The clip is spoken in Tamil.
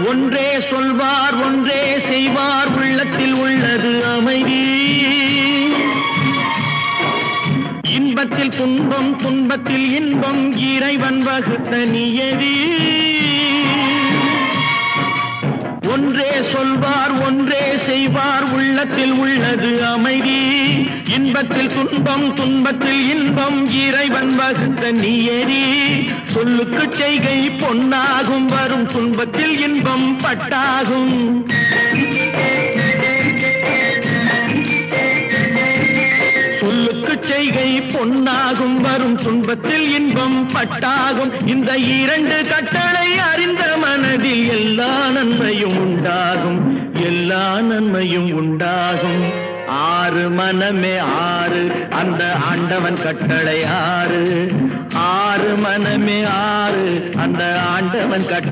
ஒன்றே சொல்வார் ஒன்றே செய்வார் உள்ளத்தில் உள்ளது அமைதி. இன்பத்தில் துன்பம் துன்பத்தில் இன்பம் இறைவன் வகுத்த நியதி. ஒன்றே சொல்வார் ஒன்றே செய்வார் உள்ளத்தில் உள்ளது அமைதி. இன்பத்தில் துன்பம் துன்பத்தில் இன்பம் இறைவன் வகுத்த நியதி. சொல்லுக்கு செய்கை பொன்னாகும் வரும் துன்பத்தில் இன்பம் பட்டாகும். சொல்லுக்கு செய்கை பொன்னாகும் வரும் துன்பத்தில் இன்பம் பட்டாகும். இந்த இரண்டு கட்டளை அறிந்த மனதில் எல்லா நன்மையும் உண்டாகும், எல்லா நன்மையும் உண்டாகும். ஆறு மனமே ஆறு, அந்த ஆண்டவன் கட்டளை ஆறு. ஆறு மனமே ஆறு, அந்த ஆண்டவன் கட்டளை